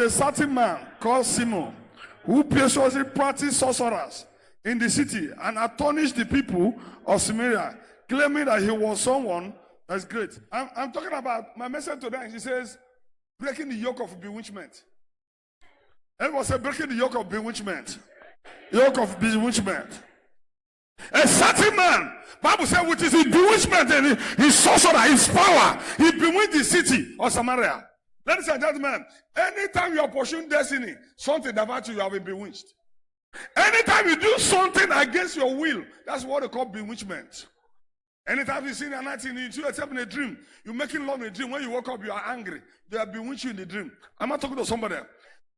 a certain man called Simon who persuasively practiced sorcerers in the city and astonished the people of Samaria, claiming that he was someone that's great. I'm talking about my message today. She says, breaking the yoke of bewitchment. Everyone say, breaking the yoke of bewitchment. Yoke of bewitchment. A certain man, Bible says, with his bewitchment and his sorcerer, his power, he bewitched the city of Samaria. Ladies and gentlemen, anytime you are pursuing destiny, something about you have been bewitched. Anytime you do something against your will, that's what they call bewitchment. Anytime you see a night in you except in a dream, you're making love in a dream. When you wake up, you are angry. They are bewitched you in the dream. I'm not talking to somebody.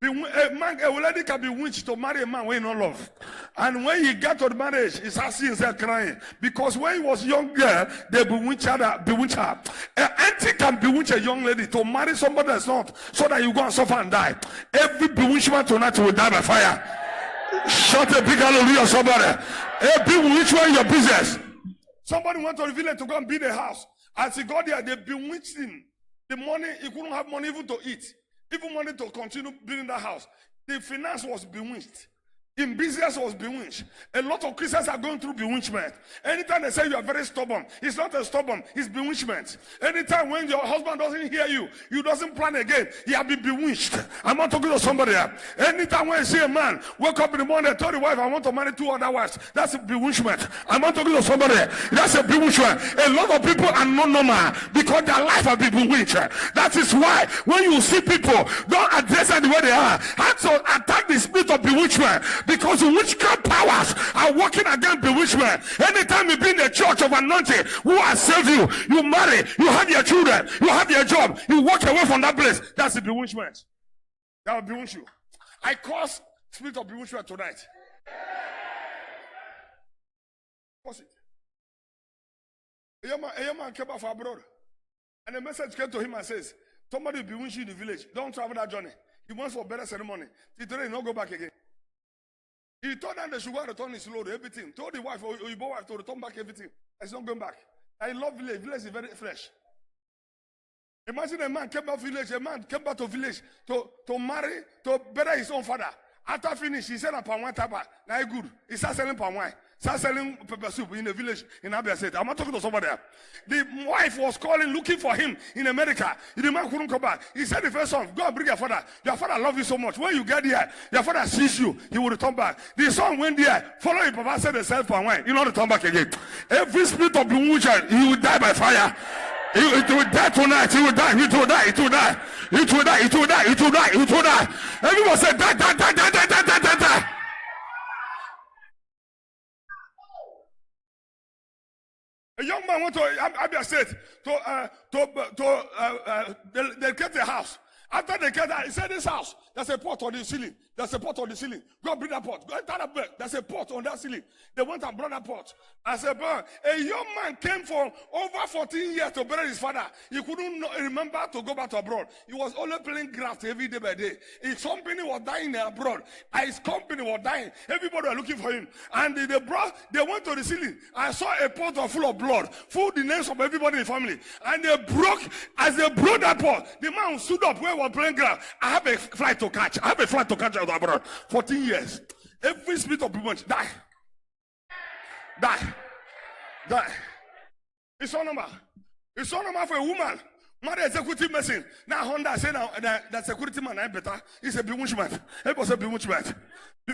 A lady can be bewitched to marry a man when he not love. And when he get to the marriage, he's asking himself crying. Because when he was younger, they bewitch her. An auntie can bewitch a young lady to marry somebody that's not, so that you go and suffer and die. Every bewitchment tonight will die by fire. Shout a big hallelujah, somebody. Every bewitchment in your business. Somebody went to the village to go and build a house. As he got there, they bewitched him. The money, he couldn't have money even to eat. Even money to continue building that house. The finance was bewitched. In business was bewitched. A lot of Christians are going through bewitchment. Anytime they say you are very stubborn, it's not a stubborn, it's bewitchment. Anytime when your husband doesn't hear you, you doesn't plan again, he has been bewitched. I'm not talking to somebody here. Anytime when you see a man wake up in the morning and tell the wife, I want to marry 2 other wives, that's a bewitchment. I'm not talking to somebody here. That's a bewitchment. A lot of people are not normal because their life has been bewitched. That is why when you see people, don't address them the way they are. Have to attack the spirit of bewitchment. Because witchcraft powers are working against bewitchment. Anytime you be in the church of anointing, who has saved you, you marry, you have your children, you have your job, you walk away from that place. That's the bewitchment. That will bewitch you. I cause spirit of bewitchment tonight. What's it? A young man came back from abroad, and a message came to him and says, somebody will bewitch you in the village. Don't travel that journey. He wants for a better ceremony. Today, he not go back again. He told them they should go and return his load, everything. Told the wife, or your wife, to return back everything. He's not going back. I love village. Village is very fresh. Imagine a man came back to village. A man came back to village to marry, to bury his own father. After finish, he said, "Palm wine taba. Now good." He started selling palm wine. Start selling pepper soup in the village in Abia State. I'm not talking to somebody there. The wife was calling, looking for him in America. The man couldn't come back. He said the first son, go and bring your father. Your father loves you so much. When you get there, your father sees you. He will return back. The son went there, follow his papa, said they sell palm wine. He will not return back again. Every spirit of bewitchment, he will die by fire. It will die tonight. He will die. It will die. It will die. It will die. It will die. It will die. It will die. Everyone said, die, die, die, die, die, die, die, die, die. A young man went to Abia State they get a house. After they get that, he said, this house, there's a pot on the ceiling. There's a pot on the ceiling. Go bring that pot. Go enter that bed. There's a pot on that ceiling. They went and brought that pot. I said, a young man came for over 14 years to bury his father. He couldn't remember to go back to abroad. He was only playing graft every day by day. His company was dying abroad. His company was dying. Everybody was looking for him. And they went to the ceiling. I saw a pot full of blood, full the names of everybody in the family. And as they broke that pot, the man stood up where he was playing graft. I have a flight to catch. I have a flight to catch out abroad. 14 years. Every spirit of bewitchment, die. Die. Die. It's not normal. It's not normal for a woman. Mother executive medicine. Now Honda said that security man is better. It's a bewitchment. It was a bewitchment.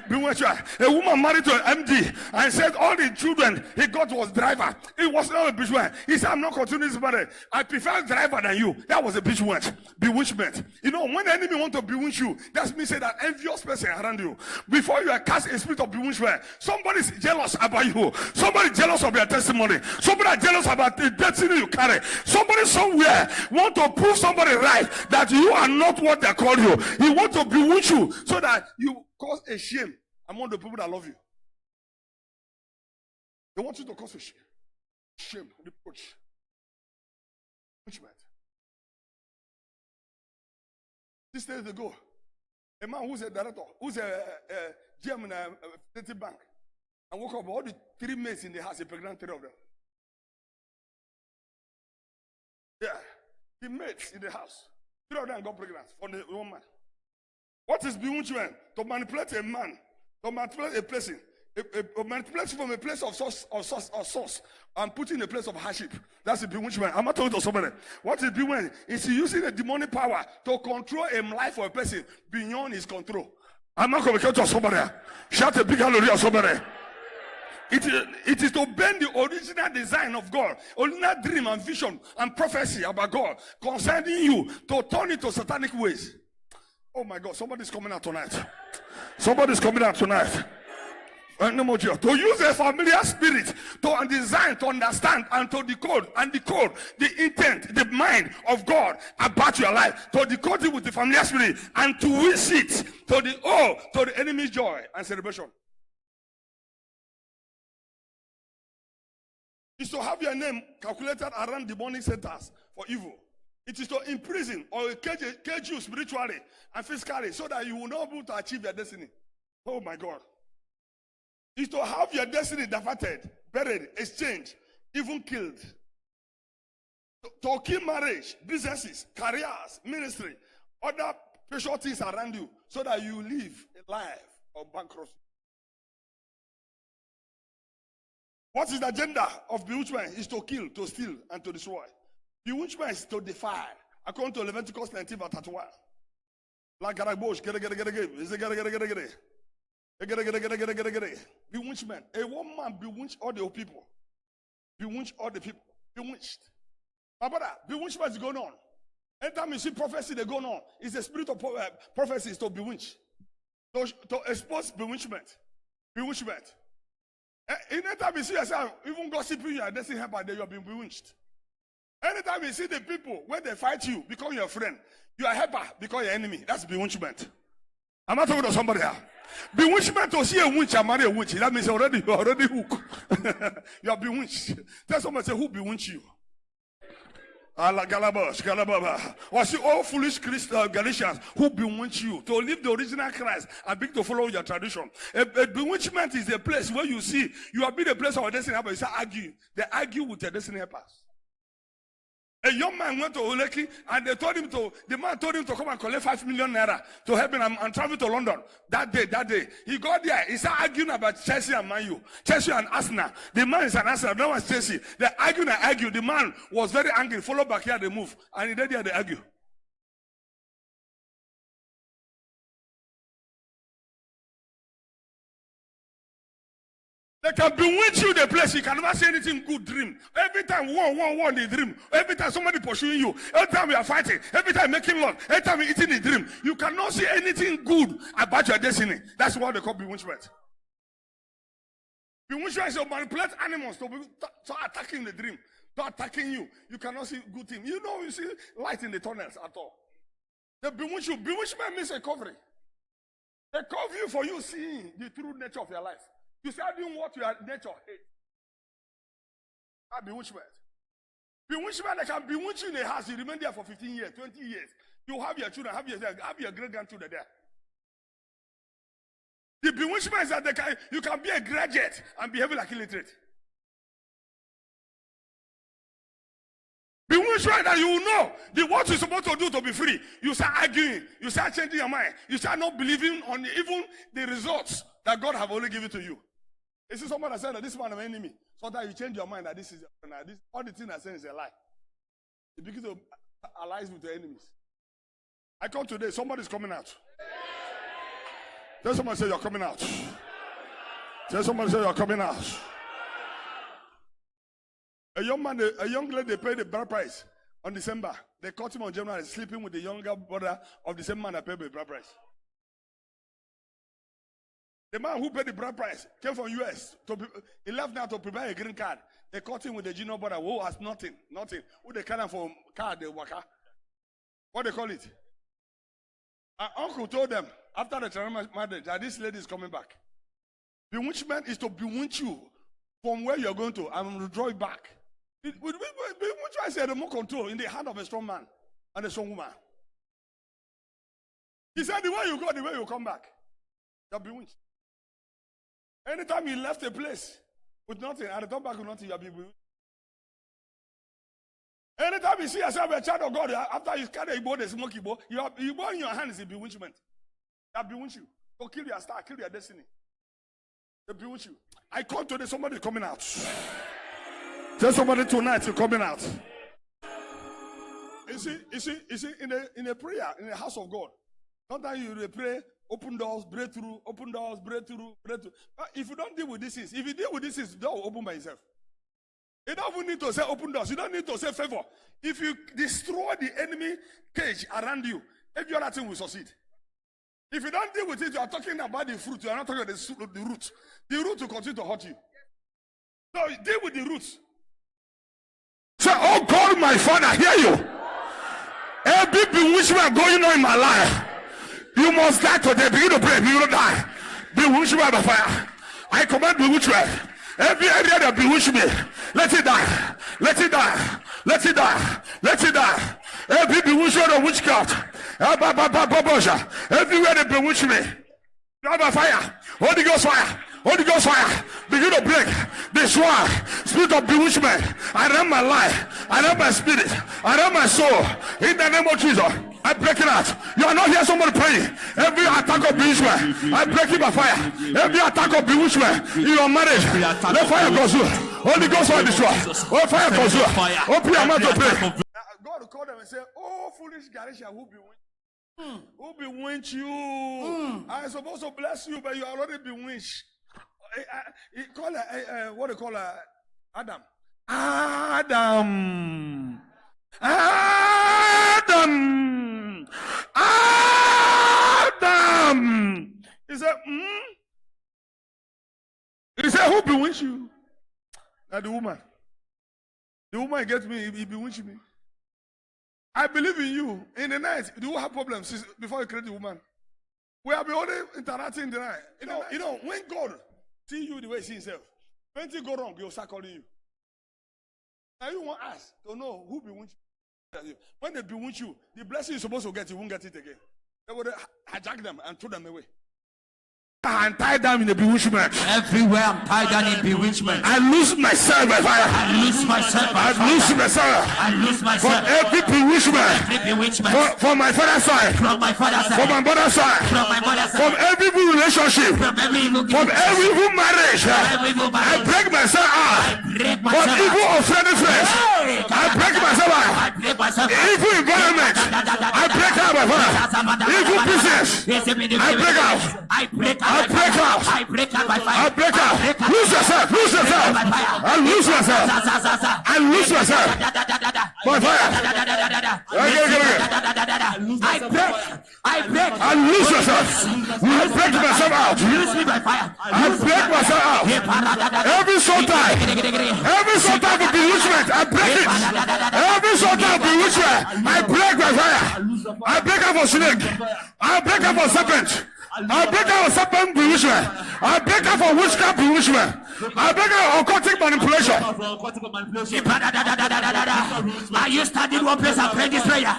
Bewitchment. A woman married to an MD and said all the children he got was driver. It was not a bewitchment. He said, I'm not continuing this marriage. I prefer driver than you. That was a bewitchment. Bewitchment. You know, when the enemy want to bewitch you, that's me say that envious person around you. Before you are cast a spirit of bewitchment, somebody's jealous about you. Somebody jealous of your testimony. Somebody jealous about the destiny you carry. Somebody somewhere want to prove somebody right that you are not what they call you. He want to bewitch you so that you cause a shame among the people that love you. They want you to cause a shame, reproach. Bewitchment. 6 days ago, a man who's a director, who's a GM in a city bank, and woke up all the 3 mates in the house, he pregnant 3 of them. Yeah. The mates in the house. 3 of them got pregnant for the woman. is bewitchment? To manipulate a man, to manipulate a person, manipulate from a place of source and put in a place of hardship. That's the bewitchment. I'm not talking to somebody. What is bewitchment? It's using a demonic power to control a life of a person beyond his control. I'm not communicating to somebody. Shout a big hallelujah to somebody. It is to bend the original design of God, original dream and vision and prophecy about God concerning you, to turn it to satanic ways. Oh my God, somebody's coming out tonight. Somebody's coming out tonight. To use a familiar spirit to design, to understand, and to decode the intent, the mind of God about your life, to decode it with the familiar spirit, and to wish it to the enemy's joy and celebration. Is to have your name calculated around demonic centers for evil. It is to imprison or cage you spiritually and physically so that you will not be able to achieve your destiny. Oh my God. Is to have your destiny diverted, buried, exchanged, even killed. To kill marriage, businesses, careers, ministry, other precious things around you so that you live a life of bankruptcy. What is the agenda of bewitchment? Is to kill, to steal, and to destroy. Bewitchment is to defile. According to Leviticus 19 verse 31. Like bewitchment. A woman bewitched all the people. Bewitched all the people. Bewitched. My brother, bewitchment is going on. Anytime you see prophecy, they're going on. It's the spirit of prophecy is to bewitch. To expose bewitchment. Bewitchment. Anytime you see yourself, even gossiping your destiny helper, then you are being bewitched. Anytime you see the people, when they fight you, become your friend, you are helper, become your enemy. That's bewitchment. I'm not talking to somebody here. Bewitchment to see a witch and marry a witch. That means you're already hooked. You are bewitched. Tell somebody, say, who bewitched you? Was you all foolish Galatians who bewitch you to leave the original Christ and begin to follow your tradition? A bewitchment is a place where you see you have been a place of a destiny helper. You start arguing. They argue with their destiny helpers. A young man went to Oleki and the man told him to come and collect 5 million naira to help him and travel to London. That day. He got there. He started arguing about Chelsea and Man U. Chelsea and Arsenal. The man is an Arsenal. No one's Chelsea. They argue. The man was very angry. Followed back here, they move. And he did there, they argue. They can bewitch you the place. You can never see anything good dream. Every time one the dream. Every time somebody pursuing you. Every time we are fighting. Every time making love. Every time we eating the dream. You cannot see anything good about your destiny. That's what they call bewitchment. Bewitchment is to manipulate animals to attacking the dream. To attacking you. You cannot see good things. You see light in the tunnels at all. They bewitch you. Bewitchment means a covering. They cover you for you seeing the true nature of your life. You start doing what your nature hates. That's bewitchment. Bewitchment, they can bewitch you in a house. You remain there for 15 years, 20 years. You have your children, have your great-grandchildren there. The bewitchment is that you can be a graduate and behave like illiterate. Bewitchment that you will know what you're supposed to do to be free. You start arguing. You start changing your mind. You start not believing on even the results that God have only given to you. You see somebody that said that this man is an enemy. So that you change your mind that this is all the things I say is a lie. You begin to allies with the enemies. I come today, somebody's coming out. Tell somebody, say you're coming out. Tell somebody, say you're coming out. A young lady, they paid the bride price on December. They caught him on January sleeping with the younger brother of the same man that paid the bride price. The man who paid the bride price came from US. He left now to prepare a green card. They caught him with the junior brother who has nothing. Who they call him for card, they waka. What they call it? An uncle told them after the marriage that this lady is coming back. Bewitchment is to bewitch you from where you're going to and draw it back. Bewitchment is a remote control in the hand of a strong man and a strong woman. He said the way you go, the way you come back. You're bewitched. Anytime you left a place with nothing and return back with nothing, you're bewitched. Anytime you see yourself a child of God, after you carry a bowl, the smoky bowl, you burn your hand is a bewitchment. They bewitch you. Go kill your star, kill your destiny. They bewitch you. I call today, somebody coming out. Tell somebody tonight you're coming out. You see, in a prayer, in the house of God, sometimes you pray, open doors, breakthrough, open doors, breakthrough, breakthrough. But if you don't deal with these things, if you deal with these things, the door will open by itself. You don't even need to say open doors. You don't need to say favor. If you destroy the enemy cage around you, every other thing will succeed. If you don't deal with it, you are talking about the fruit. You are not talking about the root. The root will continue to hurt you. So deal with the roots. Say, oh God, my Father, hear you. Every bewitchment going on in my life, you must die today. Begin to pray. You will die. Bewitchment by fire. I command bewitchment. Every area that bewitch me, let it die. Let it die. Let it die. Let it die. Every bewitchment of witchcraft. Everywhere they bewitch me. By fire. Holy Ghost fire. Holy Ghost fire. Begin to break. Destroy. Spirit of bewitchment. I run my life. I run my spirit. I run my soul. In the name of Jesus. I break it out. You are not here, somebody praying. Every attack of bewitchment, I break it by fire. Every attack of bewitchment in your marriage, let fire go through. Holy Ghost will destroy. Oh, fire goes through. Open your mouth to pray. God will call them and say, oh, foolish Galatia, who bewitched? Who bewitched you? I'm supposed to bless you, but you are already bewitched. What do you call Adam? Adam. He said, He said, who bewitched you? Now the woman. The woman gets me, he bewitched me. I believe in you. In the night, do you have problems before you create the woman? We have been only interacting in the night. You know, when God see you the way he sees himself, when things go wrong, he'll start calling you. Now you want us to know who bewitched you. When they bewitch you, the blessing you're supposed to get, you won't get it again. They would hijack them and throw them away. I'm tied down in the bewitchment. Everywhere I'm tied down in bewitchment. I lose myself by fire. I lose myself by fire. I lose myself. I lose myself. For every bewitchment. Every bewitchment. From my father's side. From my father's side. From my mother's side. From my mother's side. From every evil relationship. From every evil marriage. I break myself out. From evil offending friends. I break myself out. I break myself out. Evil environment. I break out by fire. Evil business. I break out. I break out. I break out. I break out by fire. I break out. Lose yourself. Lose yourself. I lose myself. I lose myself. By fire. I break. I break. I lose myself. I break myself out. Lose me by fire. I break myself out. Every soul tie. Every soul tie of bewitchment. I break it. Every soul tie of bewitchment. I break by fire. I break out for snake. I break out for serpent. I break out of serpent bewitchment. I break out for witchcraft bewitchment. I break out of occultic manipulation. Are you standing one place and pray this prayer?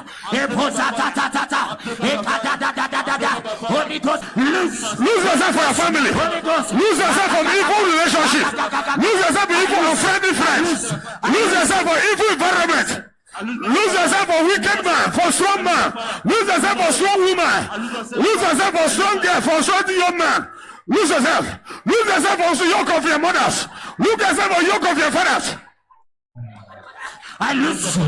Holy Ghost, lose yourself for your family. Lose yourself from evil relationship. Lose yourself from evil unfriendly friends. Lose yourself from evil environment. Lose yourself for wicked man, for strong man. Lose yourself for strong woman. Lose yourself for strong girl, for strong young man. Lose yourself. Lose yourself for the yoke of your mothers. Lose yourself for the yoke of your fathers. I lose.